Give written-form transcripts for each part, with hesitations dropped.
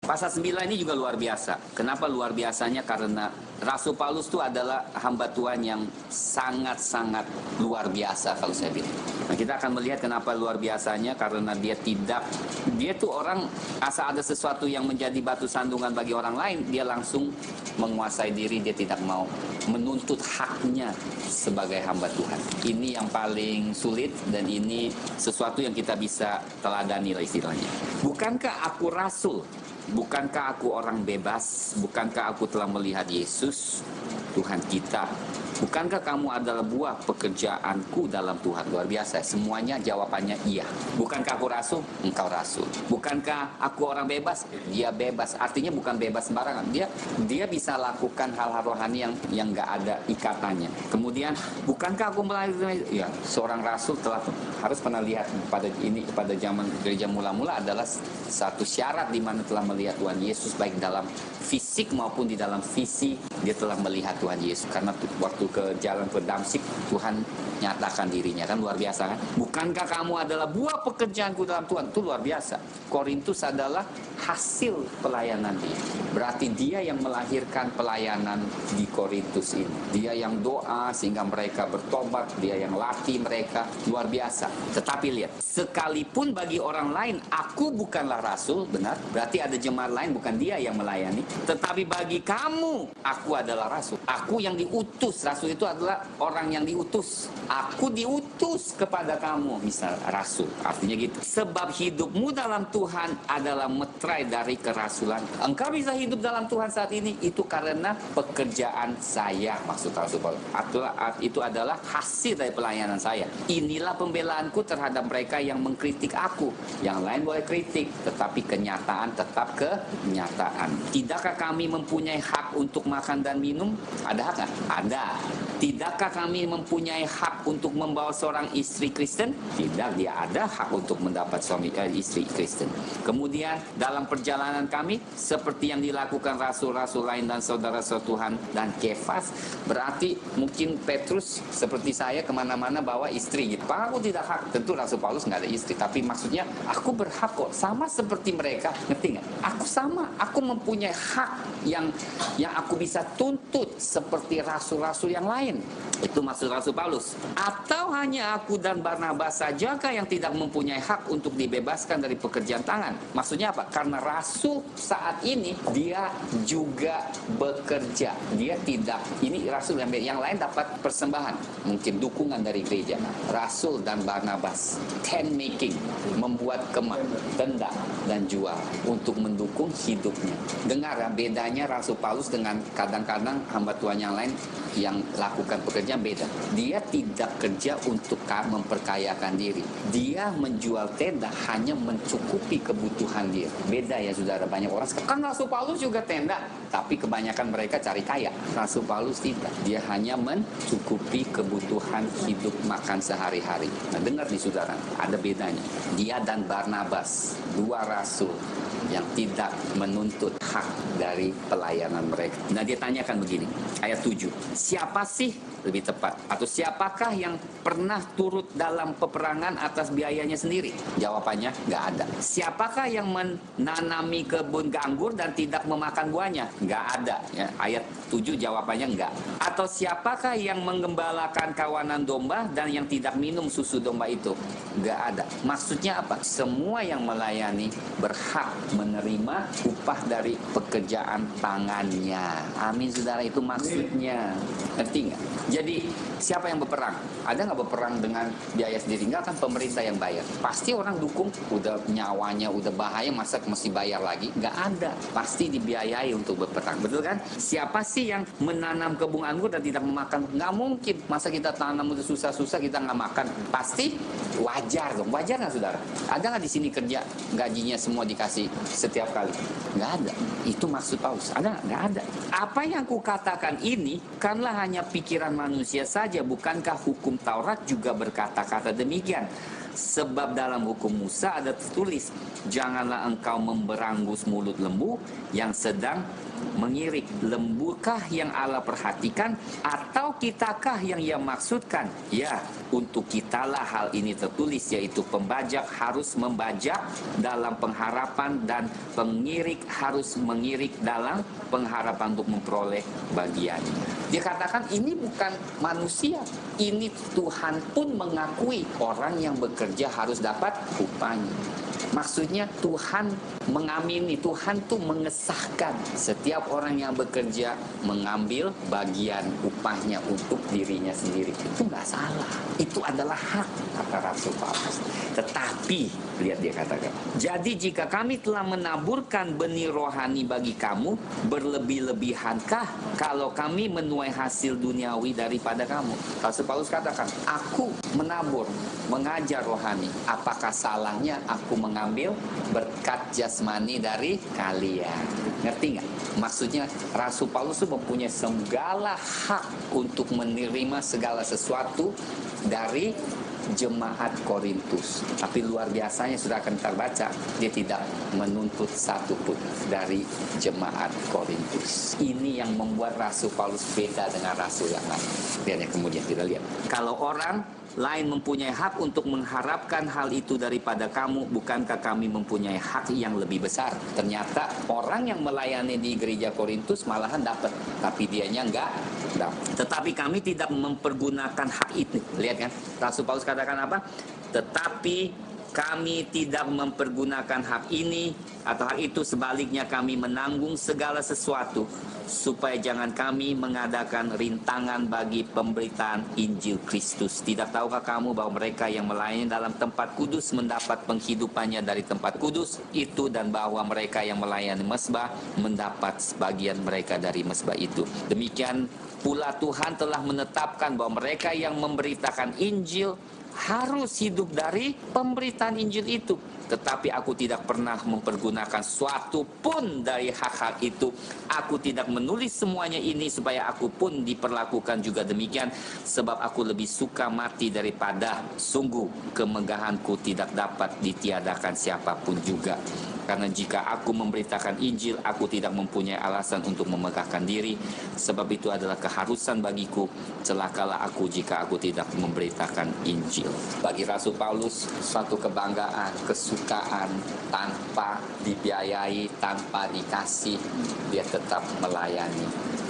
Pasal 9 ini juga luar biasa. Kenapa luar biasanya? Karena Rasul Paulus itu adalah hamba Tuhan yang sangat-sangat luar biasa kalau saya bilang. Nah, kita akan melihat kenapa luar biasanya, karena dia tuh orang, asal ada sesuatu yang menjadi batu sandungan bagi orang lain, dia langsung menguasai diri, dia tidak mau menuntut haknya sebagai hamba Tuhan. Ini yang paling sulit, dan ini sesuatu yang kita bisa teladani lah istilahnya. Bukankah aku rasul? Bukankah aku orang bebas? Bukankah aku telah melihat Yesus, Tuhan kita? Bukankah kamu adalah buah pekerjaanku dalam Tuhan? Luar biasa, semuanya jawabannya iya. Bukankah aku rasul? Engkau rasul. Bukankah aku orang bebas? Dia bebas. Artinya bukan bebas sembarangan. Dia bisa lakukan hal-hal rohani yang nggak ada ikatannya. Kemudian, bukankah aku melayani? Ya, seorang rasul harus pernah lihat pada zaman gereja mula-mula adalah satu syarat di mana telah melihat Tuhan Yesus, baik dalam fisik maupun di dalam visi. Dia telah melihat Tuhan Yesus, karena waktu ke jalan ke Damsik, Tuhan nyatakan dirinya, kan luar biasa kan? Bukankah kamu adalah buah pekerjaanku dalam Tuhan? Itu luar biasa. Korintus adalah hasil pelayanan dia. Berarti dia yang melahirkan pelayanan di Korintus ini. Dia yang doa sehingga mereka bertobat, dia yang latih mereka, luar biasa. Tetapi lihat, sekalipun bagi orang lain aku bukanlah rasul, benar? Berarti ada jemaat lain, bukan dia yang melayani. Tetapi bagi kamu, aku adalah rasul. Aku yang diutus. Rasul itu adalah orang yang diutus. Aku diutus kepada kamu, misal rasul. Artinya gitu. Sebab hidupmu dalam Tuhan adalah meterai dari kerasulan. Engkau bisa hidup dalam Tuhan saat ini, itu karena pekerjaan saya. Maksud Rasul Paulus, itu adalah hasil dari pelayanan saya. Inilah pembelaanku terhadap mereka yang mengkritik aku. Yang lain boleh kritik, tetapi kenyataan tetap kenyataan. Tidakkah kami mempunyai hak untuk makan dan minum? Ada hak nggak? Ada. Tidakkah kami mempunyai hak untuk membawa seorang istri Kristen? Tidak, dia ada hak untuk mendapat istri Kristen. Kemudian dalam perjalanan kami, seperti yang dilakukan rasul-rasul lain dan saudara-saudara Tuhan dan Kefas, berarti mungkin Petrus seperti saya kemana-mana bawa istri gitu. Aku tidak hak, tentu Rasul Paulus nggak ada istri, tapi maksudnya aku berhak kok, sama seperti mereka, ngerti nggak? Aku sama, aku mempunyai hak yang aku bisa tuntut seperti rasul-rasul yang lain. Itu maksud Rasul Paulus. Atau hanya aku dan Barnabas sajakah yang tidak mempunyai hak untuk dibebaskan dari pekerjaan tangan? Maksudnya apa? Karena rasul saat ini dia juga bekerja. Dia tidak, ini rasul yang lain dapat persembahan, mungkin dukungan dari gereja. Rasul dan Barnabas tent making, membuat kemah, tenda dan jual untuk mendukung hidupnya. Dengar ya, bedanya Rasul Paulus dengan kadang-kadang hamba Tuhan yang lain yang lakukan pekerjaan beda. Dia tidak kerja untuk memperkayakan diri. Dia menjual tenda hanya mencukupi kebutuhan dia. Beda ya saudara, banyak orang kan Rasul Paulus juga tenda, tapi kebanyakan mereka cari kaya. Rasul Paulus tidak. Dia hanya mencukupi kebutuhan hidup makan sehari-hari. Nah, dengar nih saudara, ada bedanya. Dia dan Barnabas, dua rasul yang tidak menuntut hak dari pelayanan mereka. Nah, dia tanyakan begini, ayat 7. Siapa sih, lebih tepat, atau siapakah yang pernah turut dalam peperangan atas biayanya sendiri? Jawabannya, nggak ada. Siapakah yang menanami kebun anggur dan tidak memakan buahnya? Nggak ada. Ya, ayat 7 jawabannya nggak. Atau siapakah yang menggembalakan kawanan domba dan yang tidak minum susu domba itu? Nggak ada. Maksudnya apa? Semua yang melayani berhak menerima upah dari pekerjaan tangannya. Amin saudara, itu maksudnya. Ngerti nggak? Jadi siapa yang berperang? Ada nggak berperang dengan biaya sendiri? Nggak, kan pemerintah yang bayar. Pasti orang dukung, udah nyawanya udah bahaya, masa mesti bayar lagi? Nggak ada. Pasti dibiayai untuk berperang, betul kan? Siapa sih yang menanam kebun anggur dan tidak memakan? Nggak mungkin. Masa kita tanam udah susah-susah kita nggak makan? Pasti wajar dong. Wajar nggak saudara? Ada nggak di sini kerja gajinya semua dikasih setiap kali? Nggak ada. Itu maksud Paulus. Ada? Nggak ada. Apa yang kukatakan ini kanlah hanya pikiran manusia saja. Bukankah hukum Taurat juga berkata-kata demikian? Sebab dalam hukum Musa ada tertulis, janganlah engkau memberangus mulut lembu yang sedang mengirik. Lembukah yang Allah perhatikan, atau kitakah yang ia maksudkan? Ya, untuk kitalah hal ini tertulis, yaitu pembajak harus membajak dalam pengharapan, dan pengirik harus mengirik dalam pengharapan untuk memperoleh bagian. Dia katakan ini bukan manusia, ini Tuhan pun mengakui orang yang bekerja harus dapat upahnya. Maksudnya Tuhan mengamini, Tuhan tuh mengesahkan setiap orang yang bekerja mengambil bagian upahnya untuk dirinya sendiri. Itu nggak salah, itu adalah hak, kata Rasul Paulus. Tetapi lihat dia katakan, jadi jika kami telah menaburkan benih rohani bagi kamu, berlebih-lebihankah kalau kami menuai hasil duniawi daripada kamu? Rasul Paulus katakan, aku menabur, mengajar rohani, apakah salahnya aku mengambil berkat jasmani dari kalian? Ngerti nggak? Maksudnya Rasul Paulus itu mempunyai segala hak untuk menerima segala sesuatu dari jemaat Korintus. Tapi luar biasanya, sudah akan terbaca, dia tidak menuntut satu pun dari jemaat Korintus. Ini yang membuat Rasul Paulus beda dengan rasul yang lain. Lihat yang kemudian kita lihat. Kalau orang lain mempunyai hak untuk mengharapkan hal itu daripada kamu, bukankah kami mempunyai hak yang lebih besar? Ternyata orang yang melayani di gereja Korintus malahan dapat, tapi dianya enggak dapat. Tetapi kami tidak mempergunakan hak itu. Lihat kan, Rasul Paulus katakan apa? Tetapi kami tidak mempergunakan hak ini atau hak itu, sebaliknya kami menanggung segala sesuatu supaya jangan kami mengadakan rintangan bagi pemberitaan Injil Kristus. Tidak tahukah kamu bahwa mereka yang melayani dalam tempat kudus mendapat penghidupannya dari tempat kudus itu, dan bahwa mereka yang melayani mesbah mendapat sebagian mereka dari mesbah itu. Demikian pula Tuhan telah menetapkan bahwa mereka yang memberitakan Injil harus hidup dari pemberitaan Injil itu. Tetapi aku tidak pernah mempergunakan suatu pun dari hak-hak itu. Aku tidak menulis semuanya ini supaya aku pun diperlakukan juga demikian, sebab aku lebih suka mati daripada sungguh kemegahanku tidak dapat ditiadakan siapapun juga. Karena jika aku memberitakan Injil, aku tidak mempunyai alasan untuk memegahkan diri, sebab itu adalah keharusan bagiku. Celakalah aku jika aku tidak memberitakan Injil. Bagi Rasul Paulus, suatu kebanggaan, kesukaan, tanpa dibiayai, tanpa dikasih, dia tetap melayani.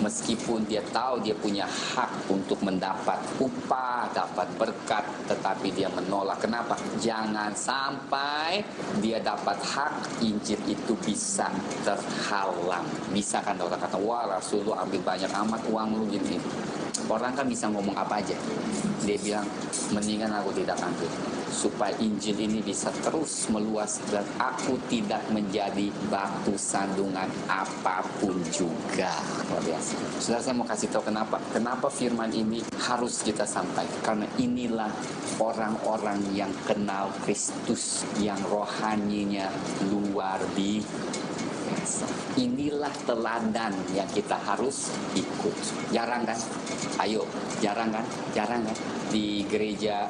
Meskipun dia tahu dia punya hak untuk mendapat upah, dapat berkat, tetapi dia menolak. Kenapa? Jangan sampai dia dapat hak Injil itu bisa terhalang. Bisa kan orang kata, wah Rasul lu ambil banyak amat uang lu gini. Orang kan bisa ngomong apa aja. Dia bilang, mendingan aku tidak ambil, supaya Injil ini bisa terus meluas dan aku tidak menjadi batu sandungan apapun juga. Luar biasa. Saudara, saya mau kasih tahu kenapa firman ini harus kita sampaikan. Karena inilah orang-orang yang kenal Kristus, yang rohaninya luar biasa. Inilah teladan yang kita harus ikut. Jarang kan? Ayo, jarang kan? Jarang kan? Di gereja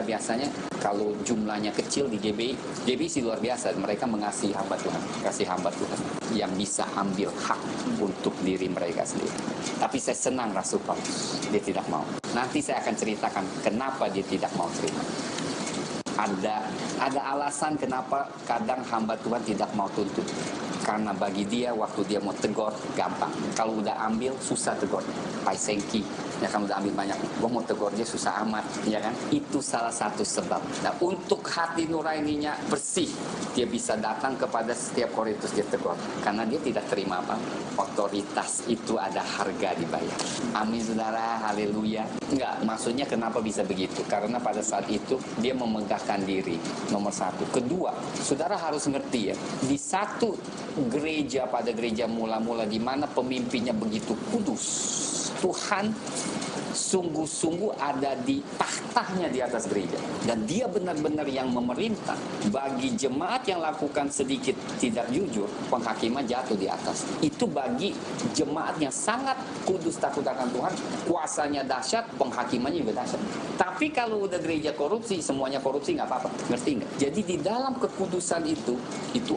biasanya kalau jumlahnya kecil di GBI sih luar biasa, mereka mengasihi hamba Tuhan, kasih hamba Tuhan yang bisa ambil hak untuk diri mereka sendiri. Tapi saya senang Rasul Paulus, dia tidak mau. Nanti saya akan ceritakan kenapa dia tidak mau terima. Ada alasan kenapa kadang hamba Tuhan tidak mau tuntut. Karena bagi dia, waktu dia mau tegur, gampang. Kalau udah ambil, susah tegur. Pai sengki, ya kan udah ambil banyak. Gue mau tegur dia susah amat, ya kan? Itu salah satu sebab. Nah, untuk hati nuraninya bersih, dia bisa datang kepada setiap Korintus dia tegur. Karena dia tidak terima apa? Otoritas itu ada harga dibayar. Amin, saudara. Haleluya. Enggak, maksudnya kenapa bisa begitu? Karena pada saat itu, dia memegahkan diri, nomor satu. Kedua, saudara harus ngerti ya, di satu gereja, pada gereja mula-mula di mana pemimpinnya begitu kudus, Tuhan sungguh-sungguh ada di tahtanya di atas gereja, dan dia benar-benar yang memerintah. Bagi jemaat yang lakukan sedikit tidak jujur, penghakiman jatuh di atas. Itu bagi jemaat yang sangat kudus takut akan Tuhan, kuasanya dahsyat, penghakimannya juga dahsyat. Tapi Tapi kalau udah gereja korupsi, semuanya korupsi nggak apa-apa. Ngerti nggak? Jadi di dalam kekudusan itu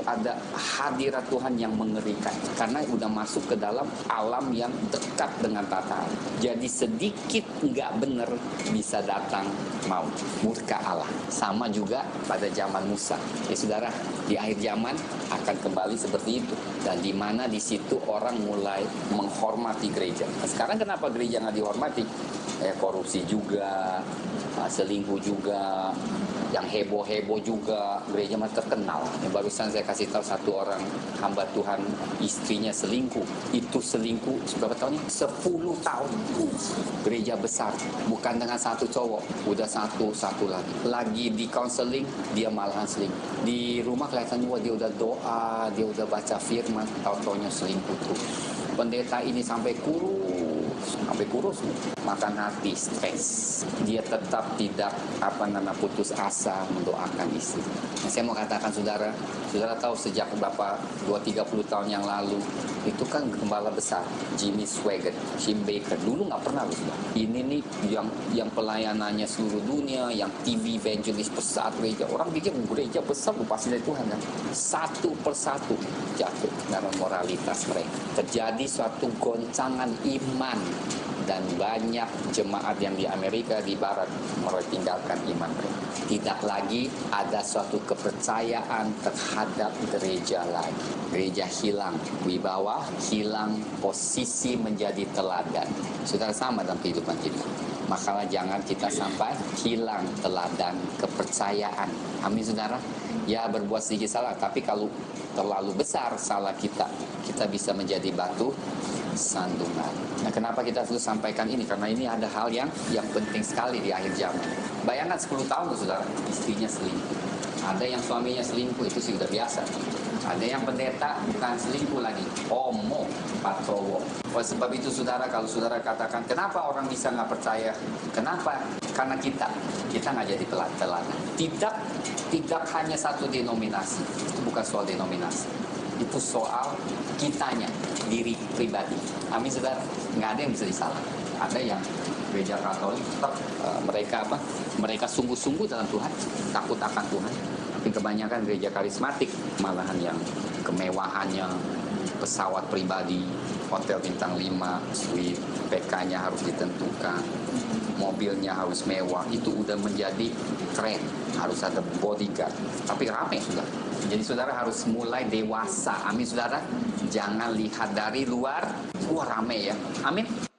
ada hadirat Tuhan yang mengerikan. Karena udah masuk ke dalam alam yang dekat dengan tata Allah. Jadi sedikit nggak benar bisa datang maut, murka Allah. Sama juga pada zaman Musa. Ya saudara, di akhir zaman akan kembali seperti itu. Dan di mana di situ orang mulai menghormati gereja. Nah, sekarang kenapa gereja nggak dihormati? Korupsi juga, selingkuh juga, yang heboh-heboh juga, gereja masih terkenal. Yang barusan saya kasih tahu satu orang hamba Tuhan, istrinya selingkuh. Itu selingkuh berapa tahunnya? 10 tahun. Gereja besar, bukan dengan satu cowok, udah satu lagi. Lagi di counseling, dia malahan selingkuh. Di rumah kelihatannya wah dia udah doa, dia udah baca firman, tahu-taunya selingkuh terus. Pendeta ini sampai kurus, makan hati, stres. Dia tetap tidak putus asa mendoakan istri. Nah, saya mau katakan saudara tahu sejak berapa 20-30 tahun yang lalu itu kan gembala besar Jimmy Swaggart, Jim Baker dulu nggak pernah loh. Ini nih yang pelayanannya seluruh dunia, yang TV evangelis besar gereja, orang pikir gereja besar pasti dari Tuhan kan. Satu persatu jatuh dalam moralitas mereka. Terjadi suatu goncangan iman. Dan banyak jemaat yang di Amerika, di Barat, meninggalkan iman mereka. Tidak lagi ada suatu kepercayaan terhadap gereja lagi. Gereja hilang wibawa, hilang posisi menjadi teladan. Saudara, sama dalam kehidupan kita. Maka jangan kita sampai hilang teladan kepercayaan. Amin saudara. Ya berbuat sedikit salah, tapi kalau terlalu besar salah kita bisa menjadi batu sandungan. Nah, kenapa kita harus sampaikan ini? Karena ini ada hal yang penting sekali di akhir zaman. Bayangkan 10 tahun loh, saudara, istrinya selingkuh. Ada yang suaminya selingkuh, itu sih udah biasa. Ada yang pendeta bukan selingkuh lagi, homo, patowo. Oleh sebab itu saudara, kalau saudara katakan, kenapa orang bisa nggak percaya? Kenapa? Karena kita nggak jadi teladan. Tidak hanya satu denominasi, itu bukan soal denominasi. Itu soal kitanya, diri pribadi. Amin saudara, nggak ada yang bisa disalah. Ada yang gereja Katolik tetap mereka sungguh-sungguh dalam Tuhan, takut akan Tuhan. Tapi kebanyakan gereja karismatik malahan yang kemewahannya, pesawat pribadi, hotel bintang 5, suite, PK-nya harus ditentukan, mobilnya harus mewah, itu udah menjadi tren, harus ada bodyguard. Tapi ramai sudah. Jadi saudara harus mulai dewasa. Amin saudara. Jangan lihat dari luar, wah ramai ya. Amin.